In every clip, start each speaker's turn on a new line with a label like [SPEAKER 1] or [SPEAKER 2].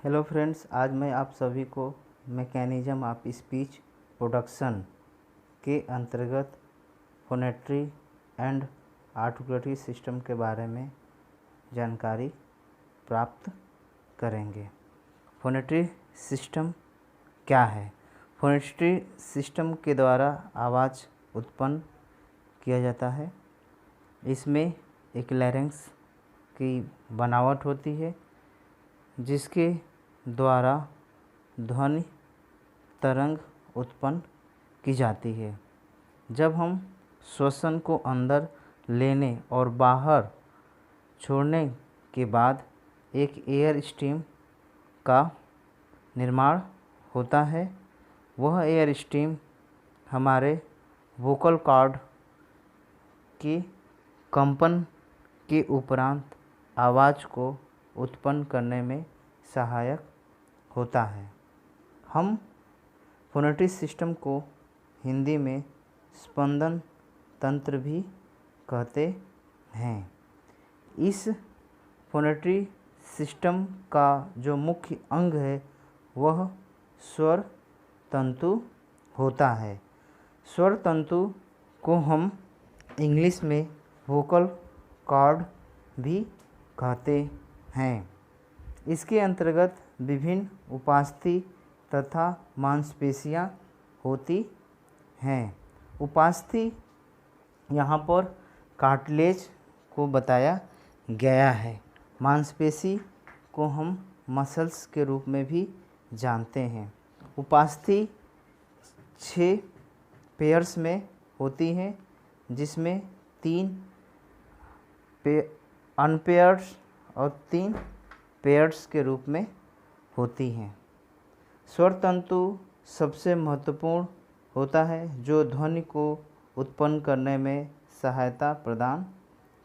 [SPEAKER 1] Hello friends, आज मैं आप सभी को मैकेनिज्म ऑफ स्पीच प्रोडक्शन के अंतर्गत फोनेट्री एंड आर्टिकुलेटरी सिस्टम के बारे में जानकारी प्राप्त करेंगे। फोनेट्री सिस्टम क्या है? फोनेट्री सिस्टम के द्वारा आवाज़ उत्पन्न किया जाता है। इसमें एक लैरिंक्स की बनावट होती है जिसके द्वारा ध्वनि तरंग उत्पन्न की जाती है। जब हम श्वसन को अंदर लेने और बाहर छोड़ने के बाद एक एयर स्ट्रीम का निर्माण होता है। वह एयर स्ट्रीम हमारे वोकल कॉर्ड की कंपन के उपरांत आवाज़ को उत्पन्न करने में सहायक होता है। हम फोनेटिक सिस्टम को हिंदी में स्पंदन तंत्र भी कहते हैं। इस फोनेट्री सिस्टम का जो मुख्य अंग है वह स्वर तंतु होता है। स्वर तंतु को हम इंग्लिश में वोकल कॉर्ड भी कहते हैं। इसके अंतर्गत विभिन्न उपास्थि तथा मांसपेशियां होती हैं। उपास्थि यहाँ पर कार्टिलेज को बताया गया है। मांसपेशी को हम मसल्स के रूप में भी जानते हैं। उपास्थि 6 पेयर्स में होती हैं, जिसमें 3 अनपेयर्स और 3 पेयर्स के रूप में होती हैं। स्वर तंतु सबसे महत्वपूर्ण होता है जो ध्वनि को उत्पन्न करने में सहायता प्रदान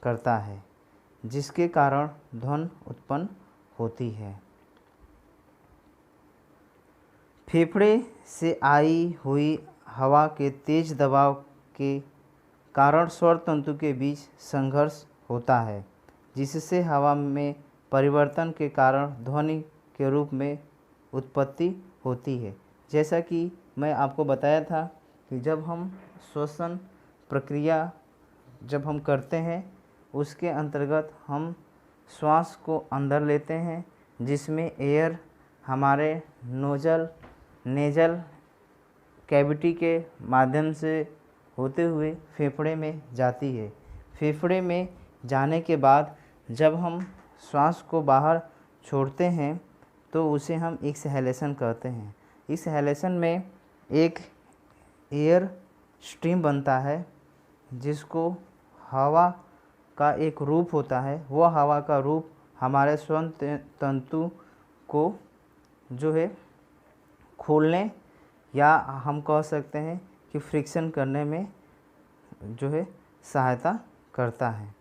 [SPEAKER 1] करता है, जिसके कारण ध्वनि उत्पन्न होती है। फेफड़े से आई हुई हवा के तेज दबाव के कारण स्वर तंतु के बीच संघर्ष होता है, जिससे हवा में परिवर्तन के कारण ध्वनि के रूप में उत्पत्ति होती है। जैसा कि मैं आपको बताया था कि जब हम श्वसन प्रक्रिया जब हम करते हैं उसके अंतर्गत हम श्वास को अंदर लेते हैं, जिसमें एयर हमारे नेजल कैविटी के माध्यम से होते हुए फेफड़े में जाती है। फेफड़े में जाने के बाद जब हम श्वास को बाहर छोड़ते हैं तो उसे हम एक्सहेलेशन कहते हैं। एक्सहेलेशन में एक एयर स्ट्रीम बनता है, जिसको हवा का एक रूप होता है। वह हवा का रूप हमारे स्वर तंतु को जो है खोलने या हम कह सकते हैं कि फ्रिक्शन करने में जो है सहायता करता है,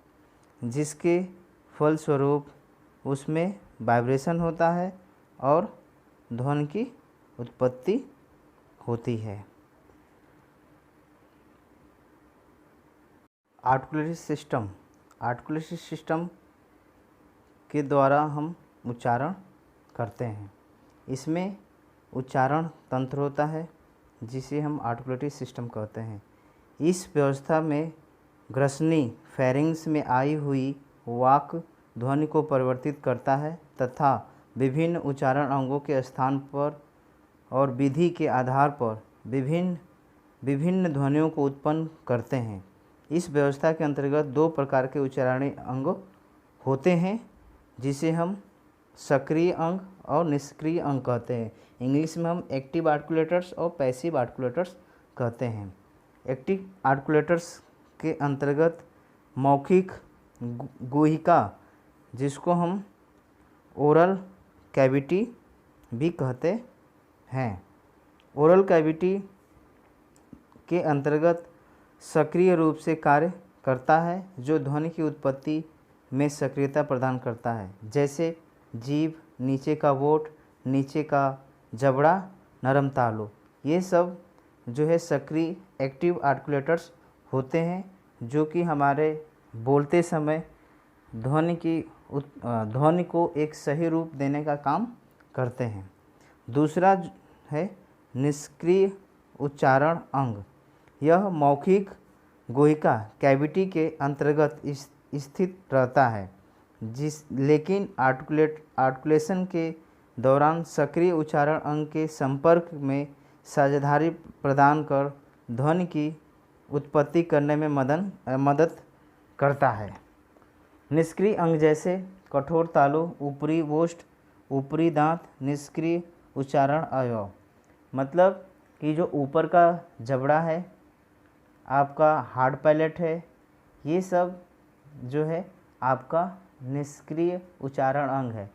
[SPEAKER 1] जिसके फलस्वरूप उसमें वाइब्रेशन होता है और ध्वनि की उत्पत्ति होती है। आर्टिकुलेटरी सिस्टम के द्वारा हम उच्चारण करते हैं। इसमें उच्चारण तंत्र होता है जिसे हम आर्टिकुलेटरी सिस्टम कहते हैं। इस व्यवस्था में ग्रसनी फेरिंग्स में आई हुई वाक ध्वनि को परिवर्तित करता है तथा विभिन्न उच्चारण अंगों के स्थान पर और विधि के आधार पर विभिन्न ध्वनियों को उत्पन्न करते हैं। इस व्यवस्था के अंतर्गत 2 प्रकार के उच्चारणीय अंग होते हैं, जिसे हम सक्रिय अंग और निष्क्रिय अंग कहते हैं। इंग्लिश में हम एक्टिव आर्टिकुलेटर्स और पैसिव आर्टिकुलेटर्स कहते हैं। एक्टिव आर्टिकुलेटर्स के अंतर्गत मौखिक गुहिका, जिसको हम ओरल कैविटी भी कहते हैं। ओरल कैविटी के अंतर्गत सक्रिय रूप से कार्य करता है, जो ध्वनि की उत्पत्ति में सक्रियता प्रदान करता है, जैसे जीभ, नीचे का ओठ, नीचे का जबड़ा, नरम तालु। ये सब जो है सक्रिय एक्टिव आर्टिकुलेटर्स होते हैं, जो कि हमारे बोलते समय ध्वनि को एक सही रूप देने का काम करते हैं। दूसरा है निष्क्रिय उच्चारण अंग। यह मौखिक गुहिका कैविटी के अंतर्गत स्थित रहता है, लेकिन आर्टिकुलेशन के दौरान सक्रिय उच्चारण अंग के संपर्क में साझेदारी प्रदान कर ध्वनि की उत्पत्ति करने में मदद करता है। निष्क्रिय अंग जैसे कठोर तालु, ऊपरी ओष्ठ, ऊपरी दांत निष्क्रिय उच्चारण अवयव, मतलब कि जो ऊपर का जबड़ा है, आपका हार्ड पैलेट है, ये सब जो है आपका निष्क्रिय उच्चारण अंग है।